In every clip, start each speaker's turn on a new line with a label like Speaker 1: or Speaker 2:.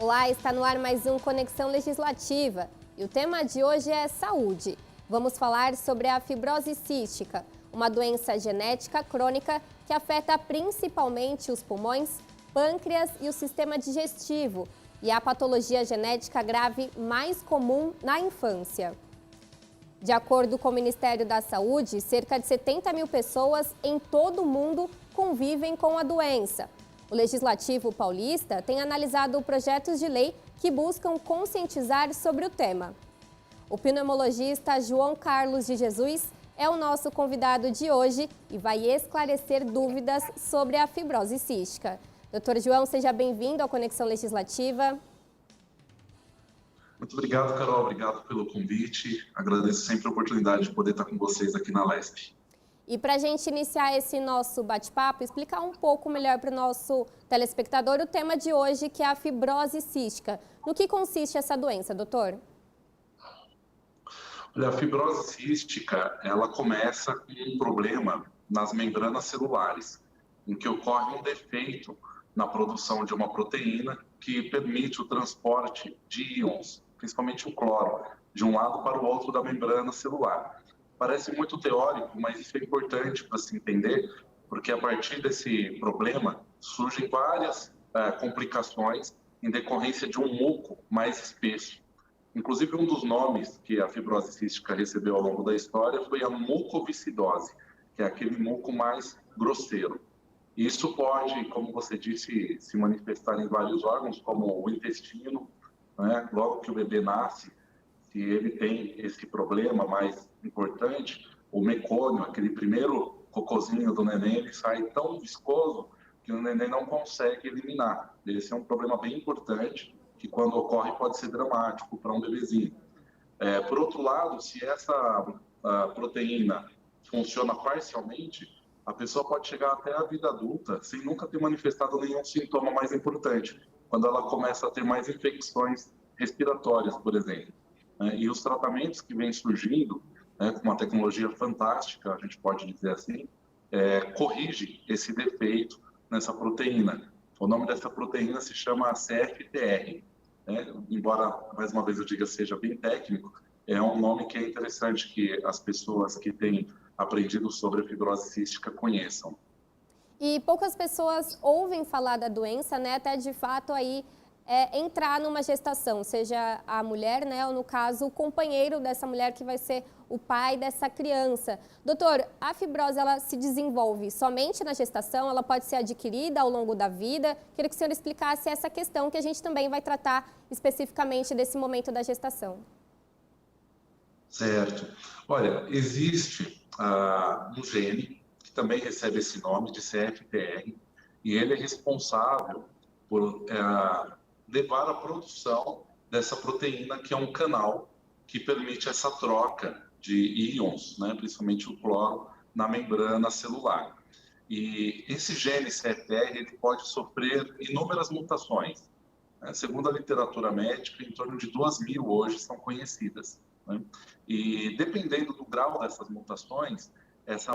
Speaker 1: Olá, está no ar mais um Conexão Legislativa e o tema de hoje é saúde. Vamos falar sobre a fibrose cística, uma doença genética crônica que afeta principalmente os pulmões, pâncreas e o sistema digestivo e a patologia genética grave mais comum na infância. De acordo com o Ministério da Saúde, cerca de 70 mil pessoas em todo o mundo convivem com a doença. O Legislativo paulista tem analisado projetos de lei que buscam conscientizar sobre o tema. O pneumologista João Carlos de Jesus é o nosso convidado de hoje e vai esclarecer dúvidas sobre a fibrose cística. Doutor João, seja bem-vindo ao Conexão Legislativa.
Speaker 2: Muito obrigado, Carol. Obrigado pelo convite. Agradeço sempre a oportunidade de poder estar com vocês aqui na LESP.
Speaker 1: E para a gente iniciar esse nosso bate-papo, explicar um pouco melhor para o nosso telespectador o tema de hoje, que é a fibrose cística. No que consiste essa doença, doutor?
Speaker 2: Olha, a fibrose cística, ela começa com um problema nas membranas celulares, em que ocorre um defeito na produção de uma proteína que permite o transporte de íons, principalmente o cloro, de um lado para o outro da membrana celular. Parece muito teórico, mas isso é importante para se entender, porque a partir desse problema surgem várias complicações em decorrência de um muco mais espesso. Inclusive, um dos nomes que a fibrose cística recebeu ao longo da história foi a mucoviscidose, que é aquele muco mais grosseiro. Isso pode, como você disse, se manifestar em vários órgãos, como o intestino, né? Logo que o bebê nasce, se ele tem esse problema mais importante, o mecônio, aquele primeiro cocôzinho do neném, ele sai tão viscoso que o neném não consegue eliminar. Esse é um problema bem importante, que quando ocorre pode ser dramático para um bebezinho. Por outro lado, se essa proteína funciona parcialmente, a pessoa pode chegar até a vida adulta sem nunca ter manifestado nenhum sintoma mais importante, quando ela começa a ter mais infecções respiratórias, por exemplo. E os tratamentos que vêm surgindo, com uma tecnologia fantástica, a gente pode dizer assim, corrige esse defeito nessa proteína. O nome dessa proteína se chama CFTR. Embora, mais uma vez eu diga, seja bem técnico, é um nome que é interessante que as pessoas que têm aprendido sobre a fibrose cística conheçam.
Speaker 1: E poucas pessoas ouvem falar da doença, né, até de fato aí entrar numa gestação, seja a mulher, né, ou no caso o companheiro dessa mulher que vai ser o pai dessa criança. Doutor, a fibrose ela se desenvolve somente na gestação? Ela pode ser adquirida ao longo da vida? Queria que o senhor explicasse essa questão que a gente também vai tratar especificamente desse momento da gestação.
Speaker 2: Certo. Olha, existe um gene que também recebe esse nome de CFTR e ele é responsável por levar à produção dessa proteína, que é um canal que permite essa troca de íons, né, principalmente o cloro, na membrana celular. E esse gene CFTR ele pode sofrer inúmeras mutações. Segundo a literatura médica, em torno de 2.000 hoje são conhecidas. Né? E dependendo do grau dessas mutações, essa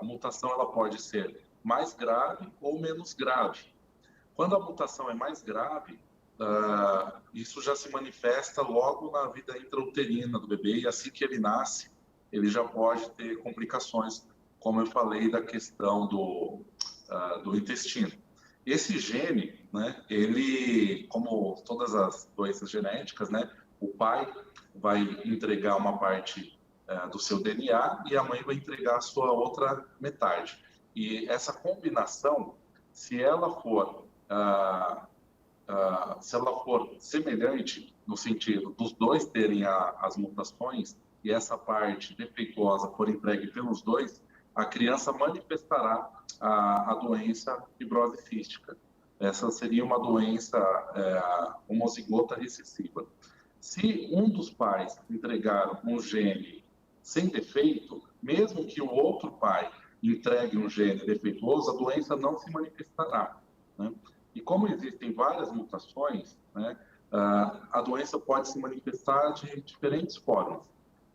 Speaker 2: mutação ela pode ser mais grave ou menos grave. Quando a mutação é mais grave, isso já se manifesta logo na vida intrauterina do bebê, e assim que ele nasce, ele já pode ter complicações, como eu falei, da questão do intestino. Esse gene, né, ele, como todas as doenças genéticas, né, o pai vai entregar uma parte do seu DNA e a mãe vai entregar a sua outra metade. E essa combinação, se ela for semelhante no sentido dos dois terem as mutações e essa parte defeituosa for entregue pelos dois, a criança manifestará a doença fibrose cística. Essa seria uma doença homozigota recessiva. Se um dos pais entregar um gene sem defeito, mesmo que o outro pai entregue um gene defeituoso, a doença não se manifestará. Né? E como existem várias mutações, né, a doença pode se manifestar de diferentes formas.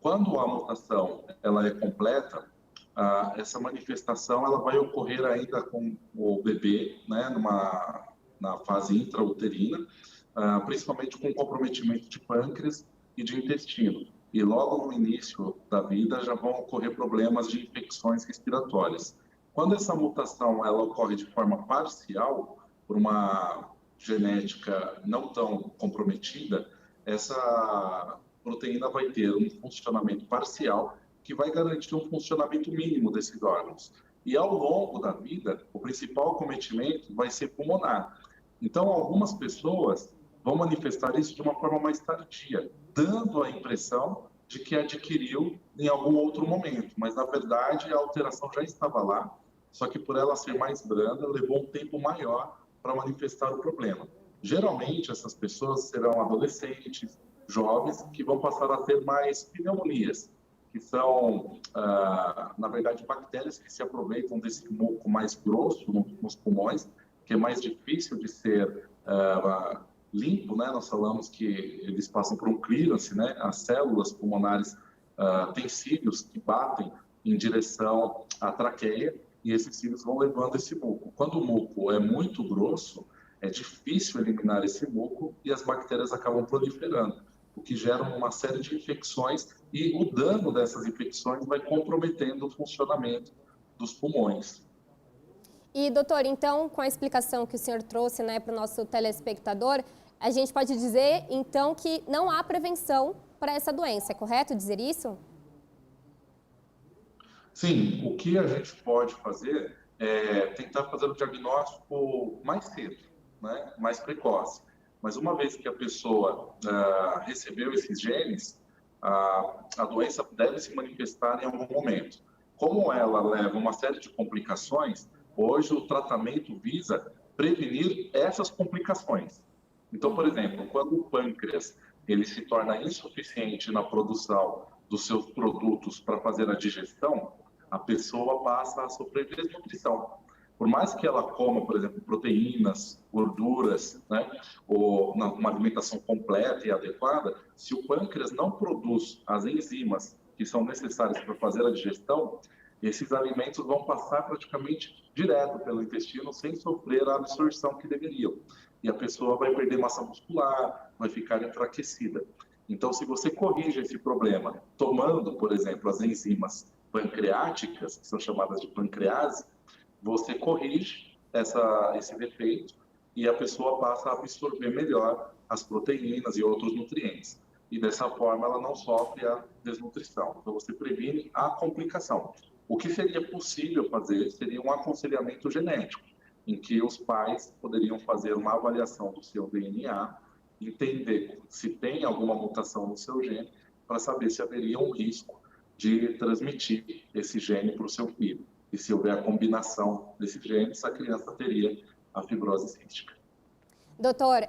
Speaker 2: Quando a mutação ela é completa, essa manifestação ela vai ocorrer ainda com o bebê, né, na fase intrauterina, principalmente com comprometimento de pâncreas e de intestino. E logo no início da vida já vão ocorrer problemas de infecções respiratórias. Quando essa mutação ela ocorre de forma parcial, por uma genética não tão comprometida, essa proteína vai ter um funcionamento parcial que vai garantir um funcionamento mínimo desses órgãos. E ao longo da vida, o principal cometimento vai ser pulmonar. Então, algumas pessoas vão manifestar isso de uma forma mais tardia, dando a impressão de que adquiriu em algum outro momento, mas na verdade a alteração já estava lá, só que por ela ser mais branda, levou um tempo maior para manifestar o problema. Geralmente, essas pessoas serão adolescentes, jovens, que vão passar a ter mais pneumonias, que são, na verdade, bactérias que se aproveitam desse muco mais grosso nos pulmões, que é mais difícil de ser limpo, né? Nós falamos que eles passam por um clearance, né? As células pulmonares têm cílios que batem em direção à traqueia e esses cílios vão levando esse muco. Quando o muco é muito grosso, é difícil eliminar esse muco e as bactérias acabam proliferando, o que gera uma série de infecções e o dano dessas infecções vai comprometendo o funcionamento dos pulmões.
Speaker 1: E, doutor, então, com a explicação que o senhor trouxe, né, para o nosso telespectador, a gente pode dizer, então, que não há prevenção para essa doença, é correto dizer isso?
Speaker 2: Sim, o que a gente pode fazer é tentar fazer o diagnóstico mais cedo, né, mais precoce. Mas uma vez que a pessoa recebeu esses genes, a doença deve se manifestar em algum momento. Como ela leva uma série de complicações, hoje o tratamento visa prevenir essas complicações. Então, por exemplo, quando o pâncreas ele se torna insuficiente na produção dos seus produtos para fazer a digestão, a pessoa passa a sofrer desnutrição. Por mais que ela coma, por exemplo, proteínas, gorduras, né, ou uma alimentação completa e adequada, se o pâncreas não produz as enzimas que são necessárias para fazer a digestão, esses alimentos vão passar praticamente direto pelo intestino sem sofrer a absorção que deveriam. E a pessoa vai perder massa muscular, vai ficar enfraquecida. Então, se você corrige esse problema tomando, por exemplo, as enzimas pancreáticas, que são chamadas de pancrease, você corrige esse defeito e a pessoa passa a absorver melhor as proteínas e outros nutrientes. E dessa forma ela não sofre a desnutrição. Então você previne a complicação. O que seria possível fazer seria um aconselhamento genético, em que os pais poderiam fazer uma avaliação do seu DNA, entender se tem alguma mutação no seu gene, para saber se haveria um risco de transmitir esse gene para o seu filho. E se houver a combinação desses genes, a criança teria a fibrose cística.
Speaker 1: Doutor,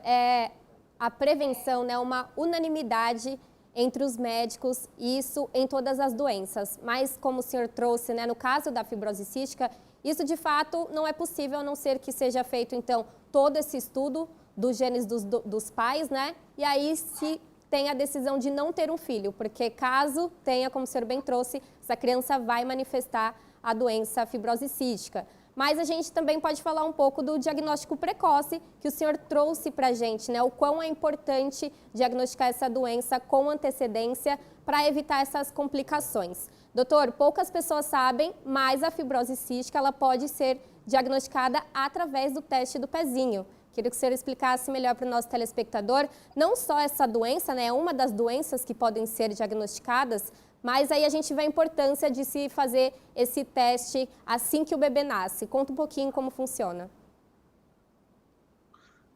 Speaker 1: a prevenção é uma unanimidade entre os médicos, isso em todas as doenças. Mas, como o senhor trouxe, né, no caso da fibrose cística, isso de fato não é possível, a não ser que seja feito, então, todo esse estudo dos genes dos pais, né? E aí se tem a decisão de não ter um filho, porque caso tenha, como o senhor bem trouxe, essa criança vai manifestar a doença fibrose cística. Mas a gente também pode falar um pouco do diagnóstico precoce que o senhor trouxe para a gente, né? O quão é importante diagnosticar essa doença com antecedência para evitar essas complicações. Doutor, poucas pessoas sabem, mas a fibrose cística ela pode ser diagnosticada através do teste do pezinho. Queria que o senhor explicasse melhor para o nosso telespectador, não só essa doença, né? É uma das doenças que podem ser diagnosticadas, mas aí a gente vê a importância de se fazer esse teste assim que o bebê nasce. Conta um pouquinho como funciona.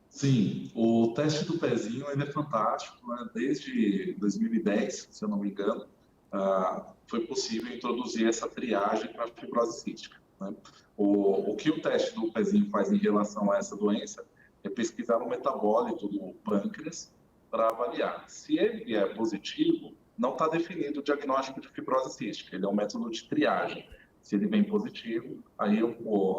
Speaker 2: Sim, o teste do pezinho ele é fantástico, né? Desde 2010, se eu não me engano, foi possível introduzir essa triagem para a fibrose cística, né? O que o teste do pezinho faz em relação a essa doença é pesquisar o metabólito do pâncreas para avaliar. Se ele é positivo, não está definido o diagnóstico de fibrose cística, ele é um método de triagem. Se ele vem positivo, aí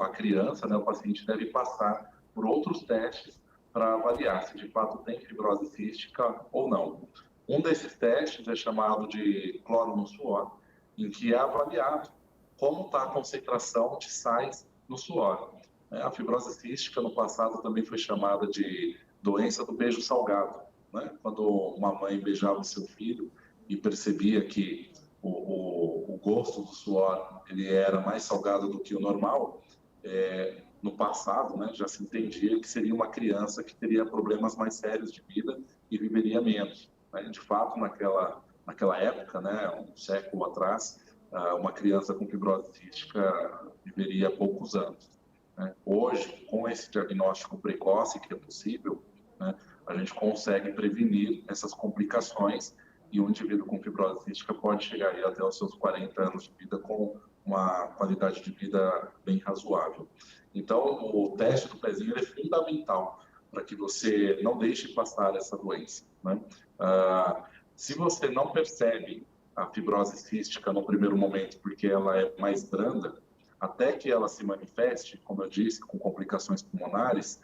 Speaker 2: a criança, né, o paciente deve passar por outros testes para avaliar se de fato tem fibrose cística ou não. Um desses testes é chamado de cloro no suor, em que é avaliado como está a concentração de sais no suor. A fibrose cística no passado também foi chamada de doença do beijo salgado, né? Quando uma mãe beijava o seu filho e percebia que o gosto do suor ele era mais salgado do que o normal, no passado, né, já se entendia que seria uma criança que teria problemas mais sérios de vida e viveria menos, né? De fato, naquela época, né, um século atrás, uma criança com fibrose cística viveria poucos anos, né? Hoje, com esse diagnóstico precoce que é possível, né, a gente consegue prevenir essas complicações e um indivíduo com fibrose cística pode chegar aí até os seus 40 anos de vida com uma qualidade de vida bem razoável. Então, o teste do pezinho é fundamental para que você não deixe passar essa doença, né? Se você não percebe a fibrose cística no primeiro momento, porque ela é mais branda, até que ela se manifeste, como eu disse, com complicações pulmonares,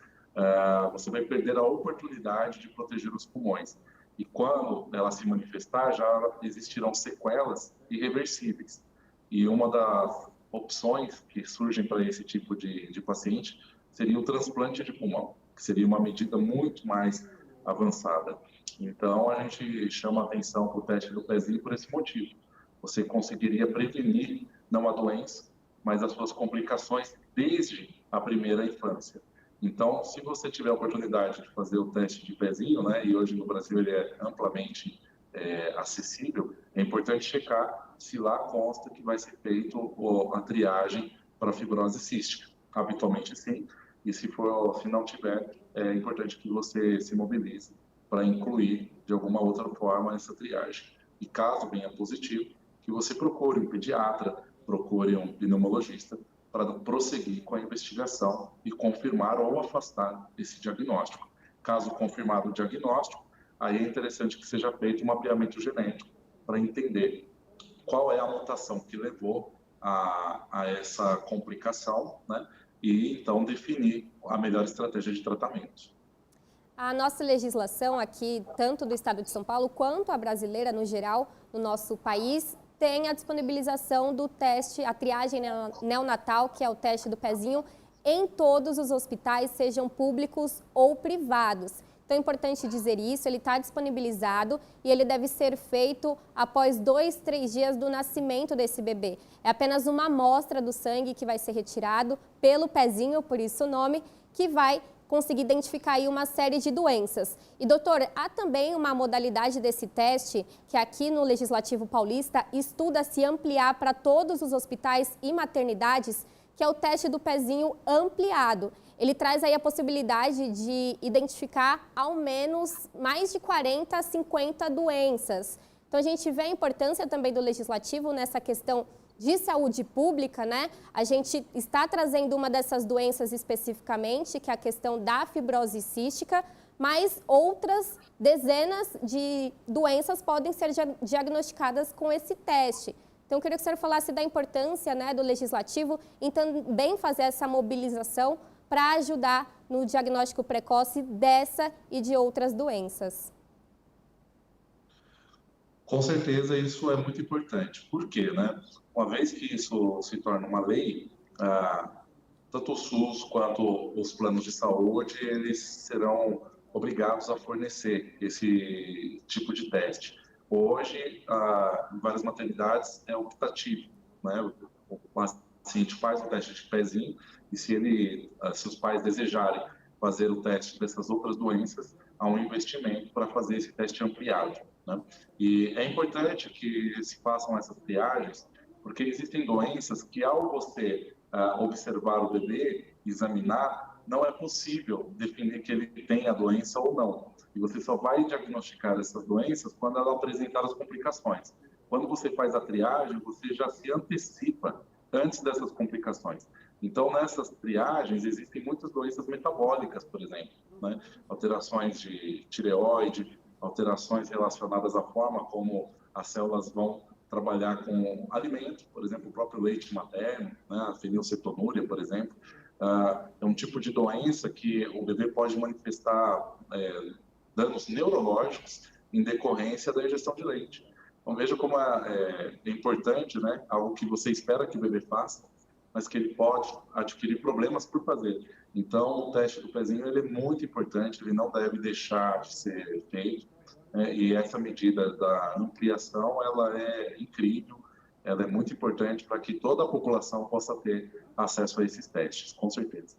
Speaker 2: você vai perder a oportunidade de proteger os pulmões. E quando ela se manifestar, já existirão sequelas irreversíveis. E uma das opções que surgem para esse tipo de paciente seria o transplante de pulmão, que seria uma medida muito mais avançada. Então, a gente chama a atenção para o teste do pezinho por esse motivo. Você conseguiria prevenir não a doença, mas as suas complicações desde a primeira infância. Então, se você tiver a oportunidade de fazer o teste de pezinho, né, e hoje no Brasil ele é amplamente acessível, é importante checar se lá consta que vai ser feito a triagem para fibrose cística. Habitualmente sim, e se não tiver, é importante que você se mobilize para incluir de alguma outra forma essa triagem. E caso venha positivo, que você procure um pediatra, procure um pneumologista para prosseguir com a investigação e confirmar ou afastar esse diagnóstico. Caso confirmado o diagnóstico, aí é interessante que seja feito um mapeamento genético para entender qual é a mutação que levou a essa complicação, né? E então definir a melhor estratégia de tratamento.
Speaker 1: A nossa legislação aqui, tanto do estado de São Paulo quanto a brasileira no geral, no nosso país, tem a disponibilização do teste, a triagem neonatal, que é o teste do pezinho, em todos os hospitais, sejam públicos ou privados. Então é importante dizer isso, ele está disponibilizado e ele deve ser feito após 2, 3 dias do nascimento desse bebê. É apenas uma amostra do sangue que vai ser retirado pelo pezinho, por isso o nome, que vai conseguir identificar aí uma série de doenças. E, doutor, há também uma modalidade desse teste que aqui no Legislativo Paulista estuda-se ampliar para todos os hospitais e maternidades, que é o teste do pezinho ampliado. Ele traz aí a possibilidade de identificar ao menos mais de 40 a 50 doenças. Então, a gente vê a importância também do Legislativo nessa questão de saúde pública, né? A gente está trazendo uma dessas doenças especificamente, que é a questão da fibrose cística, mas outras dezenas de doenças podem ser diagnosticadas com esse teste. Então, eu queria que o senhor falasse da importância, né, do Legislativo em também fazer essa mobilização para ajudar no diagnóstico precoce dessa e de outras doenças.
Speaker 2: Com certeza isso é muito importante. Por quê, né? Uma vez que isso se torna uma lei, tanto o SUS quanto os planos de saúde, eles serão obrigados a fornecer esse tipo de teste. Hoje, em várias maternidades, é optativo, né? O paciente faz o teste de pezinho e se os pais desejarem fazer o teste dessas outras doenças, há um investimento para fazer esse teste ampliado, né? E é importante que se façam essas triagens, porque existem doenças que, ao você observar o bebê, examinar, não é possível definir que ele tem a doença ou não. E você só vai diagnosticar essas doenças quando ela apresentar as complicações. Quando você faz a triagem, você já se antecipa antes dessas complicações. Então, nessas triagens, existem muitas doenças metabólicas, por exemplo, né? Alterações de tireoide, alterações relacionadas à forma como as células vão trabalhar com alimento, por exemplo, o próprio leite materno, né? A fenilcetonúria, por exemplo. É um tipo de doença que o bebê pode manifestar danos neurológicos em decorrência da ingestão de leite. Então, veja como é importante, né? Algo que você espera que o bebê faça, mas que ele pode adquirir problemas por fazer. Então, o teste do pezinho ele é muito importante, ele não deve deixar de ser feito, né? E essa medida da ampliação, ela é incrível, ela é muito importante para que toda a população possa ter acesso a esses testes, com certeza.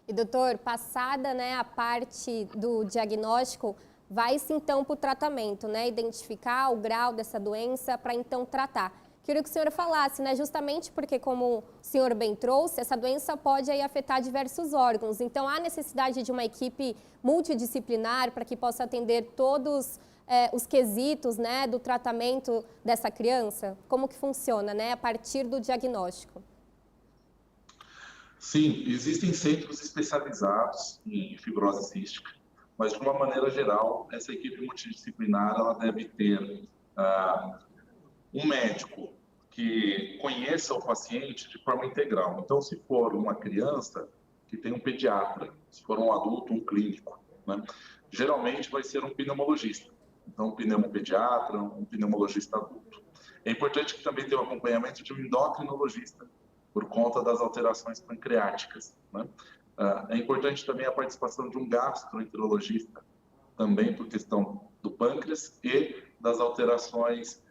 Speaker 1: E, doutor, passada, né, a parte do diagnóstico, vai-se então para o tratamento, né? Identificar o grau dessa doença para então tratar. Queria que o senhor falasse, né, justamente porque, como o senhor bem trouxe, essa doença pode aí afetar diversos órgãos. Então, há necessidade de uma equipe multidisciplinar para que possa atender todos os quesitos, né, do tratamento dessa criança? Como que funciona, né, a partir do diagnóstico?
Speaker 2: Sim, existem centros especializados em fibrose cística, mas de uma maneira geral, essa equipe multidisciplinar ela deve ter um médico que conheça o paciente de forma integral. Então, se for uma criança, que tem um pediatra, se for um adulto, um clínico, né? Geralmente vai ser um pneumologista. Então, um pneumopediatra, um pneumologista adulto. É importante que também tenha o acompanhamento de um endocrinologista, por conta das alterações pancreáticas, né? É importante também a participação de um gastroenterologista, também por questão do pâncreas e das alterações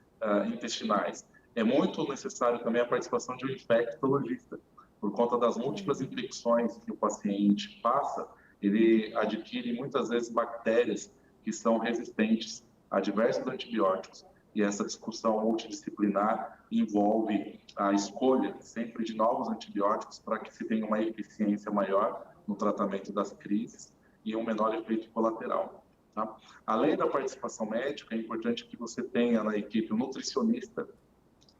Speaker 2: intestinais. É muito necessário também a participação de um infectologista, por conta das múltiplas infecções que o paciente passa, ele adquire muitas vezes bactérias que são resistentes a diversos antibióticos. E essa discussão multidisciplinar envolve a escolha sempre de novos antibióticos para que se tenha uma eficiência maior no tratamento das crises e um menor efeito colateral. Tá? Além da participação médica, é importante que você tenha na equipe um nutricionista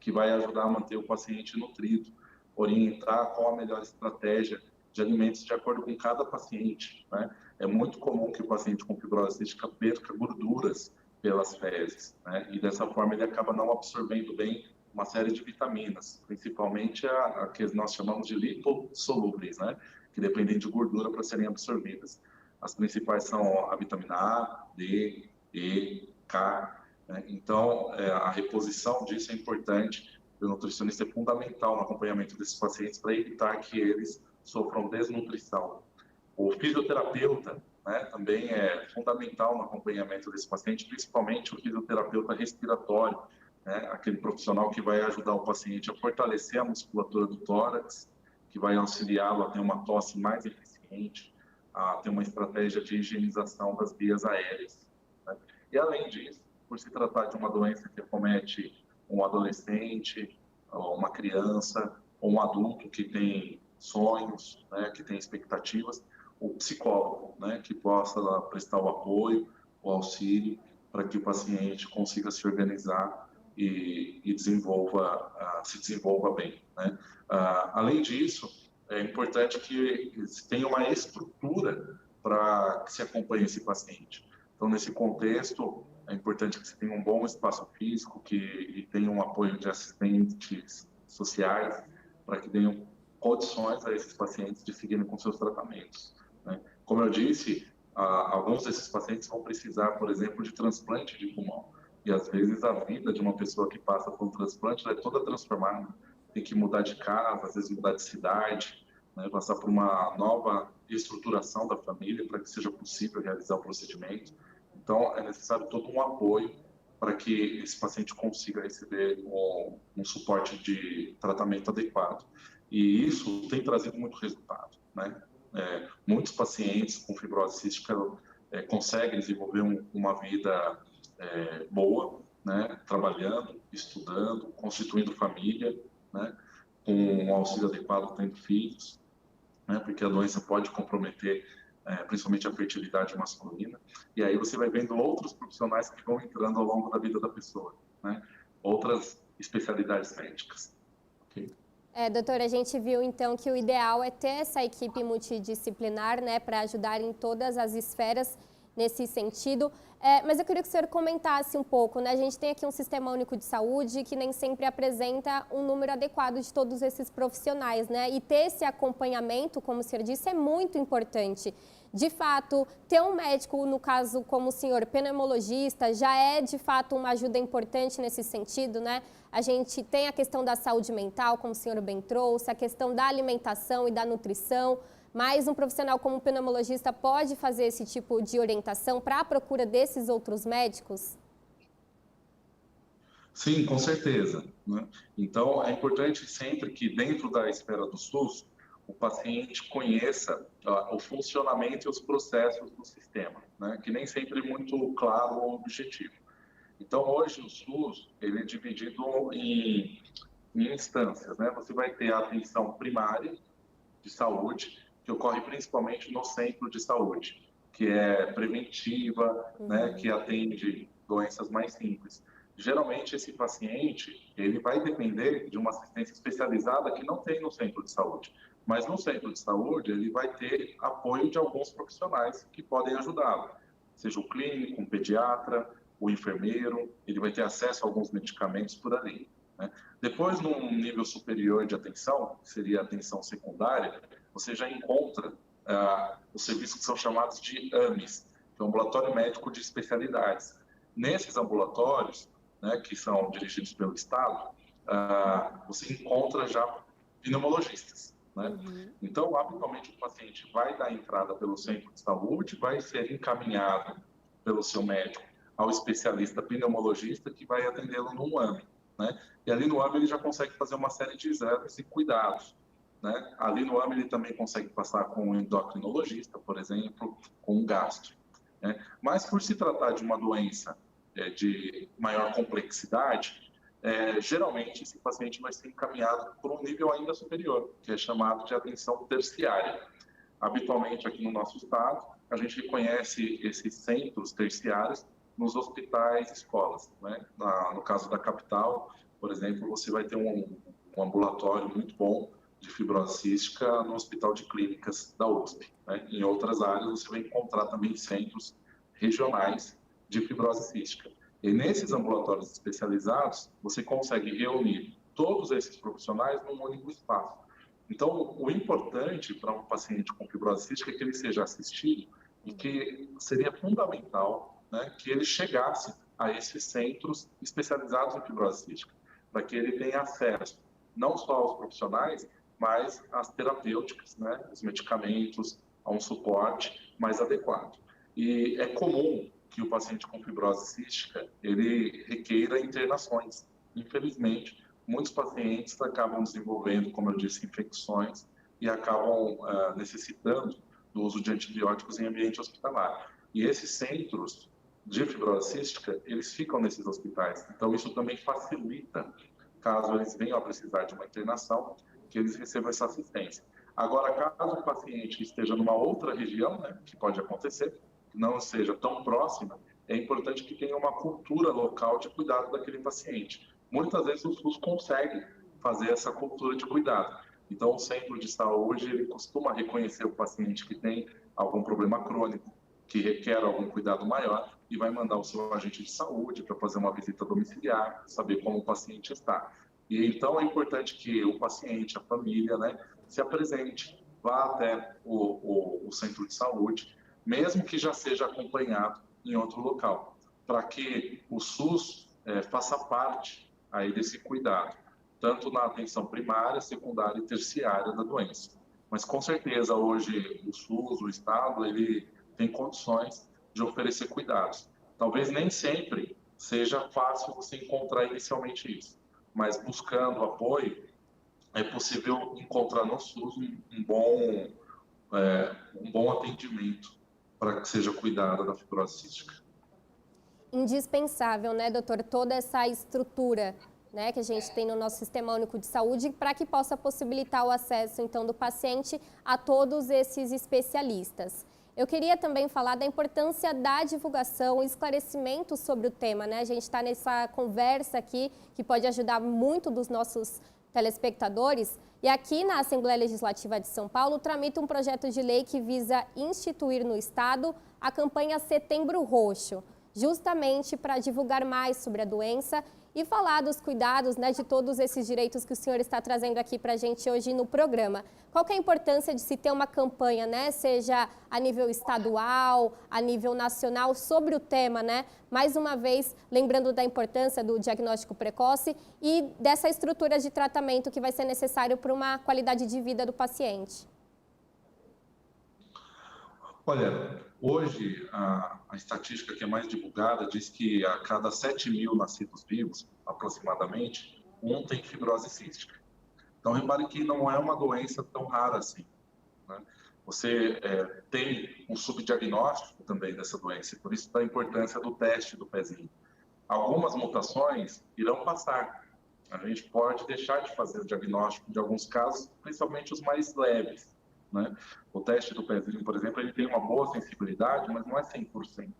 Speaker 2: que vai ajudar a manter o paciente nutrido, orientar qual a melhor estratégia de alimentos de acordo com cada paciente, né? É muito comum que o paciente com fibrose cística perca gorduras pelas fezes, né? E dessa forma ele acaba não absorvendo bem uma série de vitaminas, principalmente a que nós chamamos de lipossolúveis, né? Que dependem de gordura para serem absorvidas. As principais são a vitamina A, D, E, K, né? Então, a reposição disso é importante. O nutricionista é fundamental no acompanhamento desses pacientes para evitar que eles sofram desnutrição. O fisioterapeuta, né, também é fundamental no acompanhamento desse paciente, principalmente o fisioterapeuta respiratório, né, aquele profissional que vai ajudar o paciente a fortalecer a musculatura do tórax, que vai auxiliá-lo a ter uma tosse mais eficiente, a ter uma estratégia de higienização das vias aéreas, né? E além disso, por se tratar de uma doença que acomete um adolescente, uma criança, ou um adulto que tem sonhos, né, que tem expectativas, o psicólogo, né, que possa prestar o apoio, o auxílio, para que o paciente consiga se organizar e se desenvolva bem, né? Além disso, é importante que se tenha uma estrutura para que se acompanhe esse paciente. Então, nesse contexto, é importante que se tenha um bom espaço físico, que tenha um apoio de assistentes sociais, para que tenham condições a esses pacientes de seguirem com seus tratamentos, né? Como eu disse, alguns desses pacientes vão precisar, por exemplo, de transplante de pulmão. E às vezes a vida de uma pessoa que passa por um transplante é toda transformada. Tem que mudar de casa, às vezes mudar de cidade, né? Passar por uma nova estruturação da família para que seja possível realizar o procedimento. Então, é necessário todo um apoio para que esse paciente consiga receber um suporte de tratamento adequado. E isso tem trazido muito resultado, né? Muitos pacientes com fibrose cística conseguem desenvolver uma vida boa, né? Trabalhando, estudando, constituindo família, né? Com um auxílio adequado, tendo filhos, né? Porque a doença pode comprometer principalmente a fertilidade masculina. E aí você vai vendo outros profissionais que vão entrando ao longo da vida da pessoa, né? Outras especialidades médicas. Okay?
Speaker 1: Doutora, a gente viu então que o ideal é ter essa equipe multidisciplinar, né, para ajudar em todas as esferas nesse sentido. Mas eu queria que o senhor comentasse um pouco, né? A gente tem aqui um sistema único de saúde que nem sempre apresenta um número adequado de todos esses profissionais, né? E ter esse acompanhamento, como o senhor disse, é muito importante. De fato, ter um médico, no caso como o senhor, pneumologista, já é de fato uma ajuda importante nesse sentido, né? A gente tem a questão da saúde mental, como o senhor bem trouxe, a questão da alimentação e da nutrição, mas um profissional como um pneumologista pode fazer esse tipo de orientação para a procura desses outros médicos?
Speaker 2: Sim, com certeza, né? Então, é importante sempre que dentro da esfera do SUS, o paciente conheça o funcionamento e os processos do sistema, né? Que nem sempre é muito claro o objetivo. Então, hoje o SUS ele é dividido em instâncias, né? Você vai ter a atenção primária de saúde, que ocorre principalmente no centro de saúde, que é preventiva, né? Que atende doenças mais simples. Geralmente, esse paciente, ele vai depender de uma assistência especializada que não tem no centro de saúde. Mas no centro de saúde, ele vai ter apoio de alguns profissionais que podem ajudá-lo. Seja o clínico, um pediatra, o enfermeiro, ele vai ter acesso a alguns medicamentos por ali, né? Depois, num nível superior de atenção, que seria a atenção secundária, você já encontra os serviços que são chamados de AMES, que é o Ambulatório Médico de Especialidades. Nesses ambulatórios, né, que são dirigidos pelo Estado, você encontra já pneumologistas, né? Então, habitualmente, o paciente vai dar entrada pelo centro de saúde, vai ser encaminhado pelo seu médico ao especialista pneumologista que vai atendê-lo no AME, né? E ali no AME ele já consegue fazer uma série de exames e cuidados, né? Ali no AME ele também consegue passar com um endocrinologista, por exemplo, com um gastro, né? Mas por se tratar de uma doença de maior complexidade, geralmente esse paciente vai ser encaminhado por um nível ainda superior, que é chamado de atenção terciária. Habitualmente aqui no nosso estado, a gente reconhece esses centros terciários nos hospitais e escolas, né? No caso da capital, por exemplo, você vai ter um ambulatório muito bom de fibrose cística no Hospital de Clínicas da USP, né? Em outras áreas, você vai encontrar também centros regionais de fibrose cística. E nesses ambulatórios especializados, você consegue reunir todos esses profissionais num único espaço. Então, o importante para um paciente com fibrose cística é que ele seja assistido e que seria fundamental, né, que ele chegasse a esses centros especializados em fibrose cística, para que ele tenha acesso não só aos profissionais, mas às terapêuticas, né, os medicamentos, a um suporte mais adequado. E é comum que o paciente com fibrose cística, ele requeira internações. Infelizmente, muitos pacientes acabam desenvolvendo, como eu disse, infecções e acabam necessitando do uso de antibióticos em ambiente hospitalar. E esses centros de fibrose cística, eles ficam nesses hospitais. Então, isso também facilita, caso eles venham a precisar de uma internação, que eles recebam essa assistência. Agora, caso o paciente esteja numa outra região, né, que pode acontecer, não seja tão próxima, é importante que tenha uma cultura local de cuidado daquele paciente. Muitas vezes o SUS consegue fazer essa cultura de cuidado. Então, o centro de saúde, ele costuma reconhecer o paciente que tem algum problema crônico, que requer algum cuidado maior, e vai mandar o seu agente de saúde para fazer uma visita domiciliar, saber como o paciente está. E então é importante que o paciente, a família, né, se apresente, vá até o centro de saúde, mesmo que já seja acompanhado em outro local, para que o SUS faça parte aí desse cuidado, tanto na atenção primária, secundária e terciária da doença. Mas com certeza hoje o SUS, o Estado, ele tem condições de oferecer cuidados. Talvez nem sempre seja fácil você encontrar inicialmente isso, mas buscando apoio, é possível encontrar no SUS um bom atendimento para que seja cuidada da fibrose cística.
Speaker 1: Indispensável, né, doutor, toda essa estrutura, né, que a gente tem no nosso Sistema Único de Saúde para que possa possibilitar o acesso, então, do paciente a todos esses especialistas. Eu queria também falar da importância da divulgação e esclarecimento sobre o tema, né? A gente está nessa conversa aqui que pode ajudar muito dos nossos telespectadores. E aqui na Assembleia Legislativa de São Paulo tramita um projeto de lei que visa instituir no Estado a campanha Setembro Roxo, justamente para divulgar mais sobre a doença e falar dos cuidados, né, de todos esses direitos que o senhor está trazendo aqui para a gente hoje no programa. Qual que é a importância de se ter uma campanha, né, seja a nível estadual, a nível nacional, sobre o tema, né? Mais uma vez, lembrando da importância do diagnóstico precoce e dessa estrutura de tratamento que vai ser necessário para uma qualidade de vida do paciente.
Speaker 2: Olha, hoje a estatística que é mais divulgada diz que a cada 7.000 nascidos vivos, aproximadamente, um tem fibrose cística. Então, repare que não é uma doença tão rara assim, né? Você tem um subdiagnóstico também dessa doença, e por isso da importância do teste do pezinho. Algumas mutações irão passar. A gente pode deixar de fazer o diagnóstico de alguns casos, principalmente os mais leves, né? O teste do pezinho, por exemplo, ele tem uma boa sensibilidade, mas não é 100%.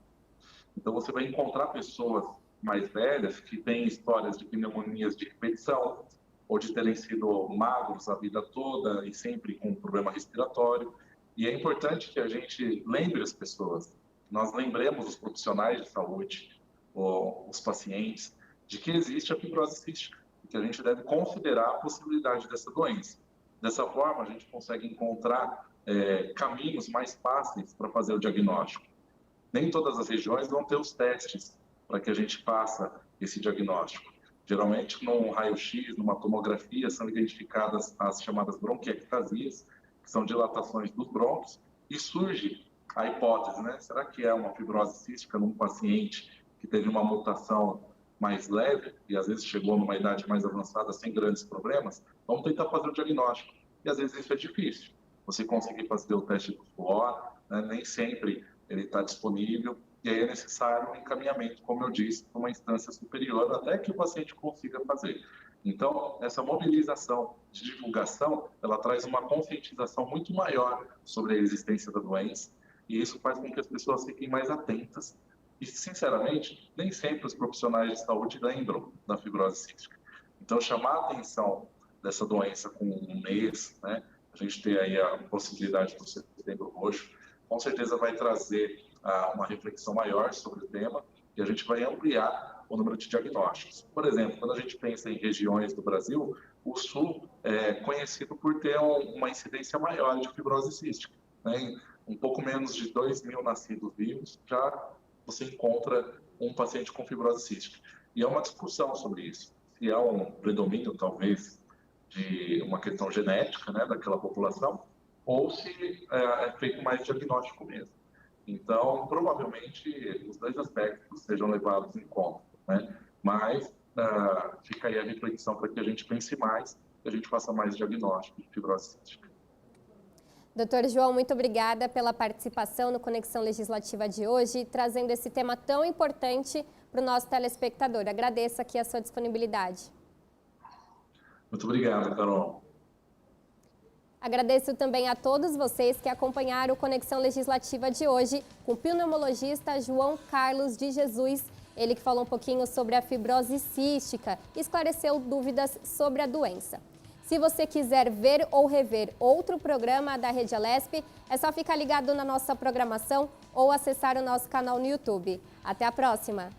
Speaker 2: Então, você vai encontrar pessoas mais velhas que têm histórias de pneumonias de repetição, ou de terem sido magros a vida toda e sempre com problema respiratório. E é importante que a gente lembre as pessoas, nós lembremos os profissionais de saúde, os pacientes, de que existe a fibrose cística e que a gente deve considerar a possibilidade dessa doença. Dessa forma, a gente consegue encontrar caminhos mais fáceis para fazer o diagnóstico. Nem todas as regiões vão ter os testes para que a gente faça esse diagnóstico. Geralmente, num raio-x, numa tomografia, são identificadas as chamadas bronquiectasias, que são dilatações dos brônquios, e surge a hipótese, né? Será que é uma fibrose cística num paciente que teve uma mutação mais leve e às vezes chegou numa idade mais avançada sem grandes problemas? Vamos tentar fazer o diagnóstico. E às vezes isso é difícil. Você conseguir fazer o teste do suor, né? Nem sempre ele está disponível, e aí é necessário um encaminhamento, como eu disse, para uma instância superior, até que o paciente consiga fazer. Então, essa mobilização de divulgação, ela traz uma conscientização muito maior sobre a existência da doença, e isso faz com que as pessoas fiquem mais atentas. E, sinceramente, nem sempre os profissionais de saúde lembram da fibrose cística. Então, chamar a atenção dessa doença com um mês, né? A gente tem aí a possibilidade do Setembro Roxo, com certeza vai trazer uma reflexão maior sobre o tema e a gente vai ampliar o número de diagnósticos. Por exemplo, quando a gente pensa em regiões do Brasil, o Sul é conhecido por ter uma incidência maior de fibrose cística, né? Um pouco menos de 2.000 nascidos vivos, já você encontra um paciente com fibrose cística. E é uma discussão sobre isso. Se é um predomínio, talvez, de uma questão genética, né, daquela população, ou se é feito mais diagnóstico mesmo. Então, provavelmente, os dois aspectos sejam levados em conta, né? Mas fica aí a reflexão para que a gente pense mais e a gente faça mais diagnóstico de fibrose cística.
Speaker 1: Doutor João, muito obrigada pela participação no Conexão Legislativa de hoje, trazendo esse tema tão importante para o nosso telespectador. Agradeço aqui a sua disponibilidade.
Speaker 2: Muito obrigado, Carol.
Speaker 1: Agradeço também a todos vocês que acompanharam o Conexão Legislativa de hoje com o pneumologista João Carlos de Jesus, ele que falou um pouquinho sobre a fibrose cística e esclareceu dúvidas sobre a doença. Se você quiser ver ou rever outro programa da Rede Alesp, é só ficar ligado na nossa programação ou acessar o nosso canal no YouTube. Até a próxima!